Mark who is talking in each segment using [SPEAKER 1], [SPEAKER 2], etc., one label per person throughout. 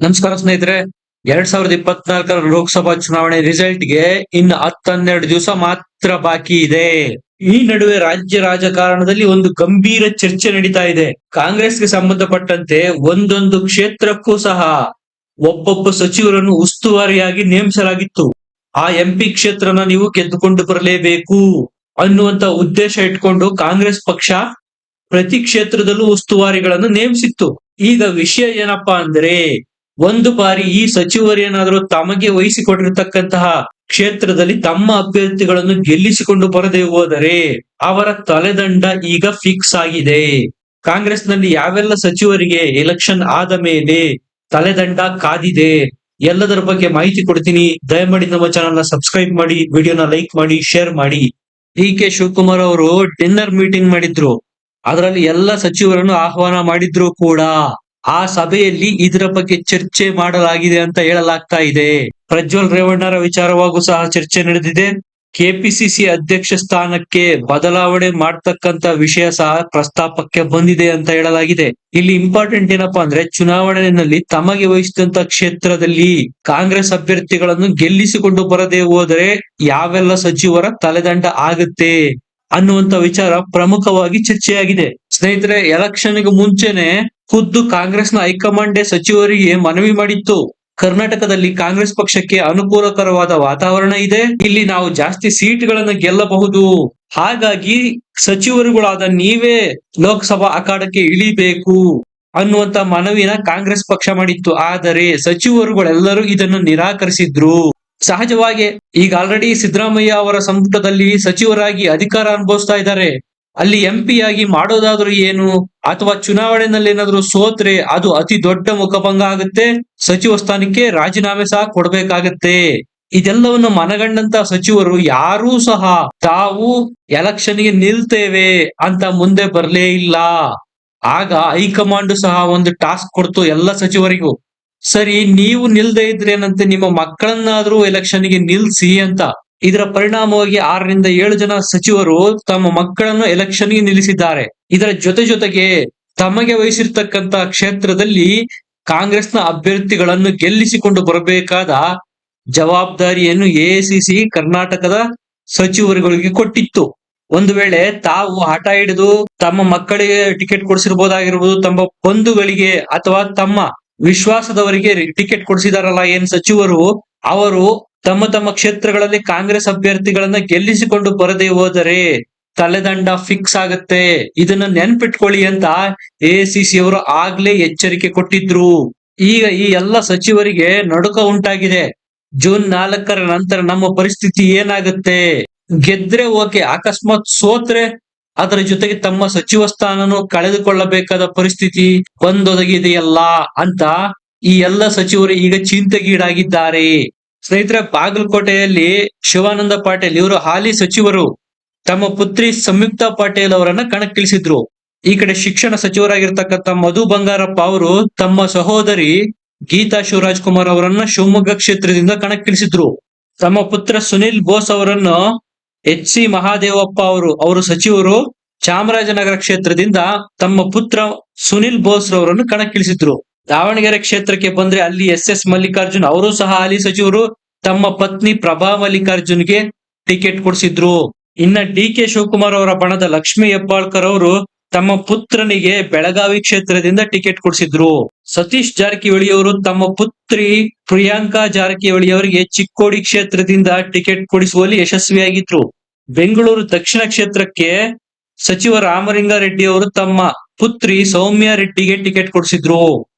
[SPEAKER 1] ನಮಸ್ಕಾರ ಸ್ನೇಹಿತರೆ. 2024 ಲೋಕಸಭಾ ಚುನಾವಣೆ ರಿಸಲ್ಟ್‌ಗೆ ಇನ್ನು 10-12 ದಿವಸ ಮಾತ್ರ ಬಾಕಿ ಇದೆ. ಈ ನಡುವೆ ರಾಜ್ಯ ರಾಜಕಾರಣದಲ್ಲಿ ಒಂದು ಗಂಭೀರ ಚರ್ಚೆ ನಡೀತಾ ಇದೆ. ಕಾಂಗ್ರೆಸ್‌ಗೆ ಸಂಬಂಧಪಟ್ಟಂತೆ ಒಂದೊಂದು ಕ್ಷೇತ್ರಕ್ಕೂ ಸಹ ಒಬ್ಬೊಬ್ಬ ಸಚಿವರನ್ನು ಉಸ್ತುವಾರಿಯಾಗಿ ನೇಮಿಸಲಾಗಿತ್ತು. ಆ ಎಂಪಿ ಕ್ಷೇತ್ರನ ನೀವು ಗೆದ್ದುಕೊಂಡು ಬರಲೇಬೇಕು ಅನ್ನುವಂತ ಉದ್ದೇಶ ಇಟ್ಕೊಂಡು ಕಾಂಗ್ರೆಸ್ ಪಕ್ಷ ಪ್ರತಿ ಕ್ಷೇತ್ರದಲ್ಲೂ ಉಸ್ತುವಾರಿಗಳನ್ನು ನೇಮಿಸಿತ್ತು. ಈಗ ವಿಷಯ ಏನಪ್ಪಾ ಅಂದ್ರೆ, ಒಂದು ಬಾರಿ ಈ ಸಚಿವರೇನಾದರೂ ತಮಗೆ ವಹಿಸಿಕೊಟ್ಟಿರ್ತಕ್ಕಂತಹ ಕ್ಷೇತ್ರದಲ್ಲಿ ತಮ್ಮ ಅಭ್ಯರ್ಥಿಗಳನ್ನು ಗೆಲ್ಲಿಸಿಕೊಂಡು ಬರದೆ ಹೋದರೆ ಅವರ ತಲೆದಂಡ ಈಗ ಫಿಕ್ಸ್ ಆಗಿದೆ. ಕಾಂಗ್ರೆಸ್ನಲ್ಲಿ ಯಾವೆಲ್ಲ ಸಚಿವರಿಗೆ ಎಲೆಕ್ಷನ್ ಆದ ಮೇಲೆ ತಲೆದಂಡ ಕಾದಿದೆ, ಎಲ್ಲದರ ಬಗ್ಗೆ ಮಾಹಿತಿ ಕೊಡ್ತೀನಿ. ದಯಮಾಡಿ ನಮ್ಮ ಚಾನಲ್ ನ ಸಬ್ಸ್ಕ್ರೈಬ್ ಮಾಡಿ, ವಿಡಿಯೋನ ಲೈಕ್ ಮಾಡಿ, ಶೇರ್ ಮಾಡಿ. ಡಿ.ಕೆ. ಶಿವಕುಮಾರ್ ಅವರು ಡಿನ್ನರ್ ಮೀಟಿಂಗ್ ಮಾಡಿದ್ರು. ಅದರಲ್ಲಿ ಎಲ್ಲ ಸಚಿವರನ್ನು ಆಹ್ವಾನ ಮಾಡಿದ್ರು ಕೂಡ. ಆ ಸಭೆಯಲ್ಲಿ ಇದರ ಬಗ್ಗೆ ಚರ್ಚೆ ಮಾಡಲಾಗಿದೆ ಅಂತ ಹೇಳಲಾಗ್ತಾ ಇದೆ. ಪ್ರಜ್ವಲ್ ರೇವಣ್ಣರ ವಿಚಾರವಾಗೂ ಸಹ ಚರ್ಚೆ ನಡೆದಿದೆ. ಕೆಪಿಸಿಸಿ ಅಧ್ಯಕ್ಷ ಸ್ಥಾನಕ್ಕೆ ಬದಲಾವಣೆ ಮಾಡ್ತಕ್ಕಂತ ವಿಷಯ ಸಹ ಪ್ರಸ್ತಾಪಕ್ಕೆ ಬಂದಿದೆ ಅಂತ ಹೇಳಲಾಗಿದೆ. ಇಲ್ಲಿ ಇಂಪಾರ್ಟೆಂಟ್ ಏನಪ್ಪಾ ಅಂದ್ರೆ, ಚುನಾವಣೆಯಲ್ಲಿ ತಮಗೆ ವಹಿಸಿದಂತ ಕ್ಷೇತ್ರದಲ್ಲಿ ಕಾಂಗ್ರೆಸ್ ಅಭ್ಯರ್ಥಿಗಳನ್ನು ಗೆಲ್ಲಿಸಿಕೊಂಡು ಬರದೆ ಹೋದರೆ ಯಾವೆಲ್ಲ ಸಚಿವರ ತಲೆದಂಡ ಆಗುತ್ತೆ ಅನ್ನುವಂತ ವಿಚಾರ ಪ್ರಮುಖವಾಗಿ ಚರ್ಚೆಯಾಗಿದೆ. ಸ್ನೇಹಿತರೆ, ಎಲೆಕ್ಷನ್ಗೆ ಮುಂಚೆನೆ ಖುದ್ದು ಕಾಂಗ್ರೆಸ್ನ ಹೈಕಮಾಂಡ್ ಸಚಿವರಿಗೆ ಮನವಿ ಮಾಡಿತ್ತು. ಕರ್ನಾಟಕದಲ್ಲಿ ಕಾಂಗ್ರೆಸ್ ಪಕ್ಷಕ್ಕೆ ಅನುಕೂಲಕರವಾದ ವಾತಾವರಣ ಇದೆ, ಇಲ್ಲಿ ನಾವು ಜಾಸ್ತಿ ಸೀಟ್ಗಳನ್ನು ಗೆಲ್ಲಬಹುದು, ಹಾಗಾಗಿ ಸಚಿವರುಗಳಾದ ನೀವೇ ಲೋಕಸಭಾ ಅಖಾಡಕ್ಕೆ ಇಳಿಬೇಕು ಅನ್ನುವಂತ ಮನವಿನ ಕಾಂಗ್ರೆಸ್ ಪಕ್ಷ ಮಾಡಿತ್ತು. ಆದರೆ ಸಚಿವರುಗಳೆಲ್ಲರೂ ಇದನ್ನು ನಿರಾಕರಿಸಿದ್ರು. ಸಹಜವಾಗಿ ಈಗ ಆಲ್ರೆಡಿ ಸಿದ್ದರಾಮಯ್ಯ ಅವರ ಸಂಪುಟದಲ್ಲಿ ಸಚಿವರಾಗಿ ಅಧಿಕಾರ ಅನುಭವಿಸ್ತಾ ಇದ್ದಾರೆ. ಅಲ್ಲಿ ಎಂಪಿ ಆಗಿ ಮಾಡೋದಾದ್ರೂ ಏನು, ಅಥವಾ ಚುನಾವಣೆಯಲ್ಲಿ ಏನಾದ್ರೂ ಸೋತ್ರೆ ಅದು ಅತಿ ದೊಡ್ಡ ಮುಖಭಂಗ ಆಗುತ್ತೆ, ಸಚಿವ ಸ್ಥಾನಕ್ಕೆ ರಾಜೀನಾಮೆ ಸಹ ಕೊಡ್ಬೇಕಾಗತ್ತೆ. ಇದೆಲ್ಲವನ್ನು ಮನಗಂಡಂತ ಸಚಿವರು ಯಾರೂ ಸಹ ತಾವು ಎಲೆಕ್ಷನ್ಗೆ ನಿಲ್ತೇವೆ ಅಂತ ಮುಂದೆ ಬರ್ಲೇ ಇಲ್ಲ. ಆಗ ಹೈಕಮಾಂಡ್ ಸಹ ಒಂದು ಟಾಸ್ಕ್ ಕೊಡ್ತು ಎಲ್ಲ ಸಚಿವರಿಗೂ. ಸರಿ, ನೀವು ನಿಲ್ದೇ ಇದ್ರೇನಂತೆ, ನಿಮ್ಮ ಮಕ್ಕಳನ್ನಾದ್ರೂ ಎಲೆಕ್ಷನ್ಗೆ ನಿಲ್ಸಿ ಅಂತ. ಇದರ ಪರಿಣಾಮವಾಗಿ 6-7 ಜನ ಸಚಿವರು ತಮ್ಮ ಮಕ್ಕಳನ್ನು ಎಲೆಕ್ಷನ್ಗೆ ನಿಲ್ಲಿಸಿದ್ದಾರೆ. ಇದರ ಜೊತೆಗೆ ತಮಗೆ ವಹಿಸಿರ್ತಕ್ಕಂತ ಕ್ಷೇತ್ರದಲ್ಲಿ ಕಾಂಗ್ರೆಸ್ನ ಅಭ್ಯರ್ಥಿಗಳನ್ನು ಗೆಲ್ಲಿಸಿಕೊಂಡು ಬರಬೇಕಾದ ಜವಾಬ್ದಾರಿಯನ್ನು ಎಐಸಿಸಿ ಕರ್ನಾಟಕದ ಸಚಿವರುಗಳಿಗೆ ಕೊಟ್ಟಿತ್ತು. ಒಂದು ವೇಳೆ ತಾವು ಹಠ ಹಿಡಿದು ತಮ್ಮ ಮಕ್ಕಳಿಗೆ ಟಿಕೆಟ್ ಕೊಡಿಸಿರ್ಬೋದಾಗಿರ್ಬೋದು, ತಮ್ಮ ಬಂಧುಗಳಿಗೆ ಅಥವಾ ತಮ್ಮ ವಿಶ್ವಾಸದವರಿಗೆ ಟಿಕೆಟ್ ಕೊಡಿಸಿದಾರಲ್ಲ ಏನ್ ಸಚಿವರು, ಅವರು ತಮ್ಮ ಕ್ಷೇತ್ರಗಳಲ್ಲಿ ಕಾಂಗ್ರೆಸ್ ಅಭ್ಯರ್ಥಿಗಳನ್ನ ಗೆಲ್ಲಿಸಿಕೊಂಡು ಬರದೆ ಹೋದರೆ ತಲೆದಂಡ ಫಿಕ್ಸ್ ಆಗತ್ತೆ, ಇದನ್ನ ನೆನ್ಪಿಟ್ಕೊಳ್ಳಿ ಅಂತ ಎಐಸಿಸಿ ಅವರು ಆಗ್ಲೇ ಎಚ್ಚರಿಕೆ ಕೊಟ್ಟಿದ್ರು. ಈಗ ಈ ಎಲ್ಲ ಸಚಿವರಿಗೆ ನಡುಕ ಉಂಟಾಗಿದೆ. ಜೂನ್ 4ರ ನಂತರ ನಮ್ಮ ಪರಿಸ್ಥಿತಿ ಏನಾಗುತ್ತೆ, ಗೆದ್ರೆ ಓಕೆ, ಅಕಸ್ಮಾತ್ ಸೋತ್ರೆ ಅದರ ಜೊತೆಗೆ ತಮ್ಮ ಸಚಿವ ಸ್ಥಾನನು ಕಳೆದುಕೊಳ್ಳಬೇಕಾದ ಪರಿಸ್ಥಿತಿ ಬಂದೊದಗಿದೆಯಲ್ಲ ಅಂತ ಈ ಎಲ್ಲ ಸಚಿವರು ಈಗ ಚಿಂತೆಗೀಡಾಗಿದ್ದಾರೆ. ಸ್ನೇಹಿತರೆ, ಬಾಗಲಕೋಟೆಯಲ್ಲಿ ಶಿವಾನಂದ ಪಾಟೀಲ್ ಇವರು ಹಾಲಿ ಸಚಿವರು ತಮ್ಮ ಪುತ್ರಿ ಸಂಯುಕ್ತಾ ಪಾಟೀಲ್ ಅವರನ್ನ ಕಣಕ್ಕಿಳಿಸಿದ್ರು. ಈ ಕಡೆ ಶಿಕ್ಷಣ ಸಚಿವರಾಗಿರ್ತಕ್ಕಂಥ ಮಧು ಬಂಗಾರಪ್ಪ ಅವರು ತಮ್ಮ ಸಹೋದರಿ ಗೀತಾ ಶಿವರಾಜ್ ಕುಮಾರ್ ಅವರನ್ನ ಶಿವಮೊಗ್ಗ ಕ್ಷೇತ್ರದಿಂದ ಕಣಕ್ಕಿಳಿಸಿದ್ರು. ತಮ್ಮ ಪುತ್ರ ಸುನಿಲ್ ಬೋಸ್ ಅವರನ್ನು ಎಚ್.ಸಿ. ಮಹಾದೇವಪ್ಪ ಅವರು ಸಚಿವರು ಚಾಮರಾಜನಗರ ಕ್ಷೇತ್ರದಿಂದ ತಮ್ಮ ಪುತ್ರ ಸುನಿಲ್ ಬೋಸ್ ರವರನ್ನು ಕಣಕ್ಕಿಳಿಸಿದ್ರು. ದಾವಣಗೆರೆ ಕ್ಷೇತ್ರಕ್ಕೆ ಬಂದ್ರೆ ಅಲ್ಲಿ ಎಸ್ ಮಲ್ಲಿಕಾರ್ಜುನ್ ಅವರು ಸಹ ಹಾಲಿ ಸಚಿವರು ತಮ್ಮ ಪತ್ನಿ ಪ್ರಭಾ ಮಲ್ಲಿಕಾರ್ಜುನ್ಗೆ ಟಿಕೆಟ್ ಕೊಡಿಸಿದ್ರು. ಇನ್ನ ಡಿ.ಕೆ. ಶಿವಕುಮಾರ್ ಅವರ ಬಣದ ಲಕ್ಷ್ಮೀ ಹೆಬ್ಬಾಳ್ಕರ್ ಅವರು ತಮ್ಮ ಪುತ್ರನಿಗೆ ಬೆಳಗಾವಿ ಕ್ಷೇತ್ರದಿಂದ ಟಿಕೆಟ್ ಕೊಡಿಸಿದ್ರು. ಸತೀಶ್ ಜಾರಕಿಹೊಳಿ ಅವರು ತಮ್ಮ ಪುತ್ರಿ ಪ್ರಿಯಾಂಕಾ ಜಾರಕಿಹೊಳಿ ಅವರಿಗೆ ಚಿಕ್ಕೋಡಿ ಕ್ಷೇತ್ರದಿಂದ ಟಿಕೆಟ್ ಕೊಡಿಸುವಲ್ಲಿ ಯಶಸ್ವಿಯಾಗಿದ್ರು. ಬೆಂಗಳೂರು ದಕ್ಷಿಣ ಕ್ಷೇತ್ರಕ್ಕೆ ಸಚಿವ ರಾಮಲಿಂಗಾರೆಡ್ಡಿ ಅವರು ತಮ್ಮ ಪುತ್ರಿ ಸೌಮ್ಯ ರೆಡ್ಡಿಗೆ ಟಿಕೆಟ್ ಕೊಡಿಸಿದ್ರು.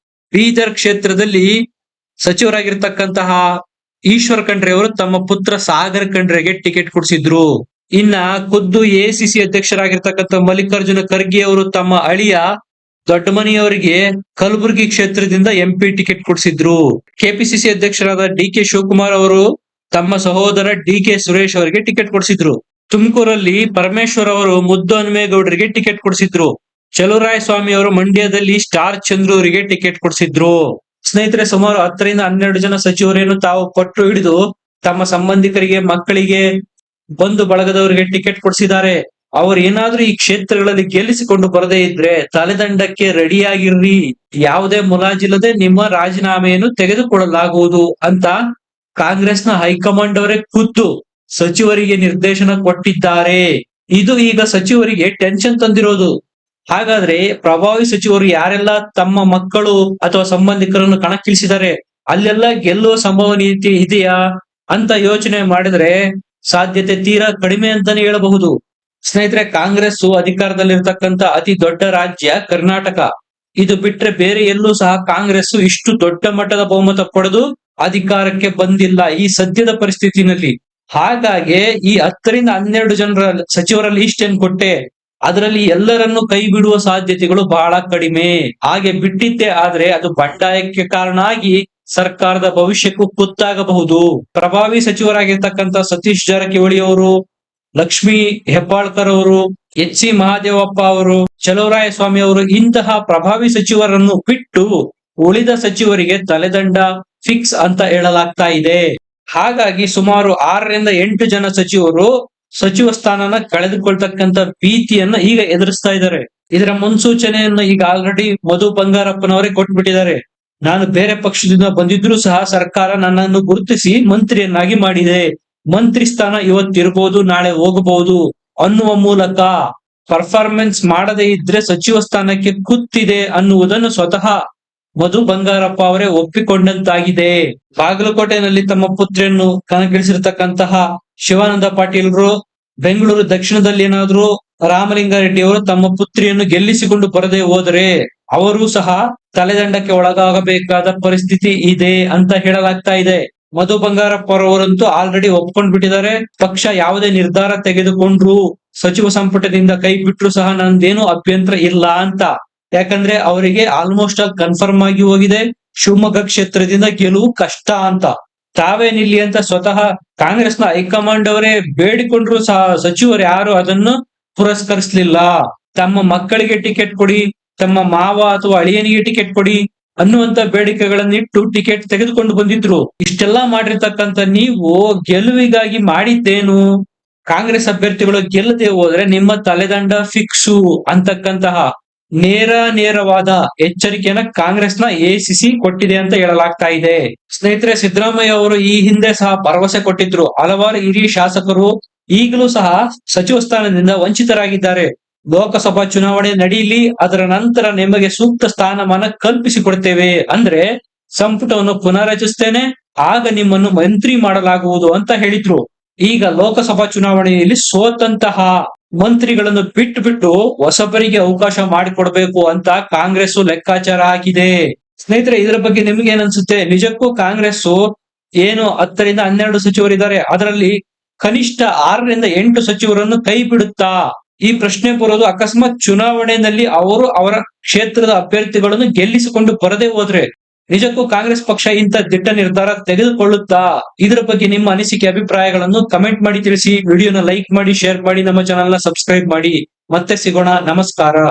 [SPEAKER 1] ಬೀದರ್ ಕ್ಷೇತ್ರದಲ್ಲಿ ಸಚಿವರಾಗಿರ್ತಕ್ಕಂತಹ ಈಶ್ವರ್ ಖಂಡ್ರೆ ಅವರು ತಮ್ಮ ಪುತ್ರ ಸಾಗರ್ ಖಂಡ್ರೆಗೆ ಟಿಕೆಟ್ ಕೊಡಿಸಿದ್ರು. ಇನ್ನ ಖುದ್ದು ಎಐಸಿಸಿ ಅಧ್ಯಕ್ಷರಾಗಿರ್ತಕ್ಕಂಥ ಮಲ್ಲಿಕಾರ್ಜುನ ಖರ್ಗೆ ಅವರು ತಮ್ಮ ಅಳಿಯ ದೊಡ್ಡಮನಿ ಅವರಿಗೆ ಕಲಬುರಗಿ ಕ್ಷೇತ್ರದಿಂದ ಎಂಪಿ ಟಿಕೆಟ್ ಕೊಡಿಸಿದ್ರು. ಕೆಪಿಸಿಸಿ ಅಧ್ಯಕ್ಷರಾದ ಡಿ.ಕೆ. ಶಿವಕುಮಾರ್ ಅವರು ತಮ್ಮ ಸಹೋದರ ಡಿ.ಕೆ. ಸುರೇಶ್ ಅವರಿಗೆ ಟಿಕೆಟ್ ಕೊಡಿಸಿದ್ರು. ತುಮಕೂರಲ್ಲಿ ಪರಮೇಶ್ವರ್ ಅವರು ಮುದ್ದು ಹನುಮೇಗೌಡರಿಗೆ ಟಿಕೆಟ್ ಕೊಡಿಸಿದ್ರು. ಚಲುವರಾಯ ಸ್ವಾಮಿ ಅವರು ಮಂಡ್ಯದಲ್ಲಿ ಸ್ಟಾರ್ ಚಂದ್ರು ಅವರಿಗೆ ಟಿಕೆಟ್ ಕೊಡಿಸಿದ್ರು. ಸ್ನೇಹಿತರೆ, ಸುಮಾರು 10-12 ಜನ ಸಚಿವರೇನು ತಾವು ಪಟ್ಟು ಹಿಡಿದು ತಮ್ಮ ಸಂಬಂಧಿಕರಿಗೆ, ಮಕ್ಕಳಿಗೆ, ಬಂಧು ಬಳಗದವರಿಗೆ ಟಿಕೆಟ್ ಕೊಡಿಸಿದ್ದಾರೆ. ಅವ್ರು ಏನಾದ್ರೂ ಈ ಕ್ಷೇತ್ರಗಳಲ್ಲಿ ಗೆಲ್ಲಿಸಿಕೊಂಡು ಬರದೇ ಇದ್ರೆ ತಲೆದಂಡಕ್ಕೆ ರೆಡಿಯಾಗಿರ್ರಿ, ಯಾವುದೇ ಮುಲಾಜಿಲ್ಲದೆ ನಿಮ್ಮ ರಾಜೀನಾಮೆಯನ್ನು ತೆಗೆದುಕೊಳ್ಳಲಾಗುವುದು ಅಂತ ಕಾಂಗ್ರೆಸ್ನ ಹೈಕಮಾಂಡ್ ಅವರೇ ಖುದ್ದು ಸಚಿವರಿಗೆ ನಿರ್ದೇಶನ ಕೊಟ್ಟಿದ್ದಾರೆ. ಇದು ಈಗ ಸಚಿವರಿಗೆ ಟೆನ್ಷನ್ ತಂದಿರೋದು. ಹಾಗಾದ್ರೆ ಪ್ರಭಾವಿ ಸಚಿವರು ಯಾರೆಲ್ಲ ತಮ್ಮ ಮಕ್ಕಳು ಅಥವಾ ಸಂಬಂಧಿಕರನ್ನು ಕಣಕ್ಕಿಳಿಸಿದ್ದಾರೆ ಅಲ್ಲೆಲ್ಲ ಗೆಲ್ಲುವ ಸಂಭವನೀಯತೆ ಇದೆಯಾ ಅಂತ ಯೋಚನೆ ಮಾಡಿದ್ರೆ ಸಾಧ್ಯತೆ ತೀರಾ ಕಡಿಮೆ ಅಂತಾನೆ ಹೇಳಬಹುದು. ಸ್ನೇಹಿತರೆ, ಕಾಂಗ್ರೆಸ್ ಅಧಿಕಾರದಲ್ಲಿರ್ತಕ್ಕಂತ ಅತಿ ದೊಡ್ಡ ರಾಜ್ಯ ಕರ್ನಾಟಕ. ಇದು ಬಿಟ್ರೆ ಬೇರೆ ಎಲ್ಲೂ ಸಹ ಕಾಂಗ್ರೆಸ್ ಇಷ್ಟು ದೊಡ್ಡ ಮಟ್ಟದ ಬಹುಮತ ಪಡೆದು ಅಧಿಕಾರಕ್ಕೆ ಬಂದಿಲ್ಲ ಈ ಸದ್ಯದ ಪರಿಸ್ಥಿತಿನಲ್ಲಿ. ಹಾಗಾಗಿ ಈ 10ರಿಂದ 12 ಜನರ ಸಚಿವರ ಲಿಸ್ಟ್ ಏನ್ ಕೊಟ್ಟೆ ಅದರಲ್ಲಿ ಎಲ್ಲರನ್ನು ಕೈ ಬಿಡುವ ಸಾಧ್ಯತೆಗಳು ಬಹಳ ಕಡಿಮೆ. ಹಾಗೆ ಬಿಟ್ಟಿದ್ದೆ ಆದ್ರೆ ಅದು ಬಂಡಾಯಕ್ಕೆ ಕಾರಣ ಆಗಿ ಸರ್ಕಾರದ ಭವಿಷ್ಯಕ್ಕೂ ಕುತ್ತಾಗಬಹುದು. ಪ್ರಭಾವಿ ಸಚಿವರಾಗಿರ್ತಕ್ಕಂಥ ಸತೀಶ್ ಜಾರಕಿಹೊಳಿ ಅವರು, ಲಕ್ಷ್ಮೀ ಹೆಬ್ಬಾಳ್ಕರ್ ಅವರು, ಎಚ್ ಸಿ ಮಹದೇವಪ್ಪ ಅವರು, ಚಲುವರಾಯಸ್ವಾಮಿ ಅವರು ಇಂತಹ ಪ್ರಭಾವಿ ಸಚಿವರನ್ನು ಬಿಟ್ಟು ಉಳಿದ ಸಚಿವರಿಗೆ ತಲೆದಂಡ ಫಿಕ್ಸ್ ಅಂತ ಹೇಳಲಾಗ್ತಾ ಇದೆ. ಹಾಗಾಗಿ ಸುಮಾರು 6ರಿಂದ 8 ಜನ ಸಚಿವರು ಸಚಿವ ಸ್ಥಾನನ ಕಳೆದುಕೊಳ್ತಕ್ಕಂತ ಭೀತಿಯನ್ನ ಈಗ ಎದುರಿಸ್ತಾ ಇದ್ದಾರೆ. ಇದರ ಮುನ್ಸೂಚನೆಯನ್ನು ಈಗ ಆಲ್ರೆಡಿ ಮಧು ಬಂಗಾರಪ್ಪನವರೇ ಕೊಟ್ಬಿಟ್ಟಿದ್ದಾರೆ. ನಾನು ಬೇರೆ ಪಕ್ಷದಿಂದ ಬಂದಿದ್ರು ಸಹ ಸರ್ಕಾರ ನನ್ನನ್ನು ಗುರುತಿಸಿ ಮಂತ್ರಿಯನ್ನಾಗಿ ಮಾಡಿದೆ, ಮಂತ್ರಿ ಸ್ಥಾನ ಇವತ್ತಿರಬಹುದು ನಾಳೆ ಹೋಗಬಹುದು ಅನ್ನುವ ಮೂಲಕ ಪರ್ಫಾರ್ಮೆನ್ಸ್ ಮಾಡದೇ ಇದ್ರೆ ಸಚಿವ ಸ್ಥಾನಕ್ಕೆ ಕೂತಿದೆ ಅನ್ನುವುದನ್ನು ಸ್ವತಃ ಮಧು ಬಂಗಾರಪ್ಪ ಅವರೇ ಒಪ್ಪಿಕೊಂಡಂತಾಗಿದೆ. ಬಾಗಲಕೋಟೆನಲ್ಲಿ ತಮ್ಮ ಪುತ್ರಿಯನ್ನು ಕಣಕ್ಕಿಳಿಸಿರ್ತಕ್ಕಂತಹ ಶಿವಾನಂದ ಪಾಟೀಲ್ರು, ಬೆಂಗಳೂರು ದಕ್ಷಿಣದಲ್ಲಿ ಏನಾದ್ರು ರಾಮಲಿಂಗಾರೆಡ್ಡಿ ಅವರು ತಮ್ಮ ಪುತ್ರಿಯನ್ನು ಗೆಲ್ಲಿಸಿಕೊಂಡು ಬರದೆ ಹೋದರೆ ಅವರು ಸಹ ತಲೆದಂಡಕ್ಕೆ ಒಳಗಾಗಬೇಕಾದ ಪರಿಸ್ಥಿತಿ ಇದೆ ಅಂತ ಹೇಳಲಾಗ್ತಾ ಇದೆ. ಮಧು ಬಂಗಾರಪ್ಪ ಅವರಂತೂ ಆಲ್ರೆಡಿ ಒಪ್ಕೊಂಡ್ ಬಿಟ್ಟಿದ್ದಾರೆ. ಪಕ್ಷ ಯಾವುದೇ ನಿರ್ಧಾರ ತೆಗೆದುಕೊಂಡ್ರು, ಸಚಿವ ಸಂಪುಟದಿಂದ ಕೈ ಬಿಟ್ರು ಸಹ ನಂದೇನು ಅಭ್ಯಂತರ ಇಲ್ಲ ಅಂತ. ಯಾಕಂದ್ರೆ ಅವರಿಗೆ ಆಲ್ಮೋಸ್ಟ್ ಆಲ್ ಕನ್ಫರ್ಮ್ ಆಗಿ ಹೋಗಿದೆ ಶಿವಮೊಗ್ಗ ಕ್ಷೇತ್ರದಿಂದ ಗೆಲುವು ಕಷ್ಟ ಅಂತ. ತಾವೇ ನಿಲ್ಲಿ ಅಂತ ಸ್ವತಃ ಕಾಂಗ್ರೆಸ್ನ ಹೈಕಮಾಂಡ್ ಅವರೇ ಬೇಡಿಕೊಂಡ್ರು ಸಹ ಸಚಿವರು ಯಾರು ಅದನ್ನು ಪುರಸ್ಕರಿಸಲಿಲ್ಲ. ತಮ್ಮ ಮಕ್ಕಳಿಗೆ ಟಿಕೆಟ್ ಕೊಡಿ, ತಮ್ಮ ಮಾವ ಅಥವಾ ಅಳಿಯನಿಗೆ ಟಿಕೆಟ್ ಕೊಡಿ ಅನ್ನುವಂತ ಬೇಡಿಕೆಗಳನ್ನಿಟ್ಟು ಟಿಕೆಟ್ ತೆಗೆದುಕೊಂಡು ಬಂದಿದ್ರು. ಇಷ್ಟೆಲ್ಲಾ ಮಾಡಿರ್ತಕ್ಕಂತ ನೀವು ಗೆಲುವಿಗಾಗಿ ಮಾಡಿದ್ದೇನು? ಕಾಂಗ್ರೆಸ್ ಅಭ್ಯರ್ಥಿಗಳು ಗೆಲ್ಲದೆ ಹೋದ್ರೆ ನಿಮ್ಮ ತಲೆದಂಡ ಫಿಕ್ಸು ಅಂತಕ್ಕಂತಹ ನೇರವಾದ ಎಚ್ಚರಿಕೆಯನ್ನ ಕಾಂಗ್ರೆಸ್ನ ಎಸಿಸಿ ಕೊಟ್ಟಿದೆ ಅಂತ ಹೇಳಲಾಗ್ತಾ ಇದೆ. ಸ್ನೇಹಿತರೆ, ಸಿದ್ದರಾಮಯ್ಯ ಅವರು ಈ ಹಿಂದೆ ಸಹ ಭರವಸೆ ಕೊಟ್ಟಿದ್ರು. ಹಲವಾರು ಹಿರಿಯ ಶಾಸಕರು ಈಗಲೂ ಸಹ ಸಚಿವ ಸ್ಥಾನದಿಂದ ವಂಚಿತರಾಗಿದ್ದಾರೆ. ಲೋಕಸಭಾ ಚುನಾವಣೆ ನಡೀಲಿ, ಅದರ ನಂತರ ನಿಮಗೆ ಸೂಕ್ತ ಸ್ಥಾನಮಾನ ಕಲ್ಪಿಸಿಕೊಡ್ತೇವೆ, ಅಂದ್ರೆ ಸಂಪುಟವನ್ನು ಪುನರ್ರಚಿಸ್ತೇನೆ, ಆಗ ನಿಮ್ಮನ್ನು ಮಂತ್ರಿ ಮಾಡಲಾಗುವುದು ಅಂತ ಹೇಳಿದ್ರು. ಈಗ ಲೋಕಸಭಾ ಚುನಾವಣೆಯಲ್ಲಿ ಸೋತಂತಹ ಮಂತ್ರಿಗಳನ್ನು ಬಿಟ್ಟು ಹೊಸಬರಿಗೆ ಅವಕಾಶ ಮಾಡಿಕೊಡ್ಬೇಕು ಅಂತ ಕಾಂಗ್ರೆಸ್ ಲೆಕ್ಕಾಚಾರ ಹಾಕಿದೆ. ಸ್ನೇಹಿತರೆ, ಇದರ ಬಗ್ಗೆ ನಿಮ್ಗೆ ಏನನ್ಸುತ್ತೆ? ನಿಜಕ್ಕೂ ಕಾಂಗ್ರೆಸ್ ಏನು 10ರಿಂದ 12 ಸಚಿವರಿದ್ದಾರೆ, ಅದರಲ್ಲಿ ಕನಿಷ್ಠ 6ರಿಂದ 8 ಸಚಿವರನ್ನು ಕೈ ಬಿಡುತ್ತಾ? ಈ ಪ್ರಶ್ನೆ ಬರೋದು ಅಕಸ್ಮಾತ್ ಚುನಾವಣೆಯಲ್ಲಿ ಅವರು ಅವರ ಕ್ಷೇತ್ರದ ಅಭ್ಯರ್ಥಿಗಳನ್ನು ಗೆಲ್ಲಿಸಿಕೊಂಡು ಬರದೇ ಹೋದ್ರೆ ನಿಜಕ್ಕೂ ಕಾಂಗ್ರೆಸ್ ಪಕ್ಷ ಇಂಥ ದಿಟ್ಟ ನಿರ್ಧಾರ ತೆಗೆದುಕೊಳ್ಳುತ್ತಾ? ಇದರ ಬಗ್ಗೆ ನಿಮ್ಮ ಅನಿಸಿಕೆ ಅಭಿಪ್ರಾಯಗಳನ್ನು ಕಮೆಂಟ್ ಮಾಡಿ ತಿಳಿಸಿ. ವಿಡಿಯೋನ ಲೈಕ್ ಮಾಡಿ, ಶೇರ್ ಮಾಡಿ, ನಮ್ಮ ಚಾನೆಲ್ ನ ಸಬ್ಸ್ಕ್ರೈಬ್ ಮಾಡಿ. ಮತ್ತೆ ಸಿಗೋಣ. ನಮಸ್ಕಾರ.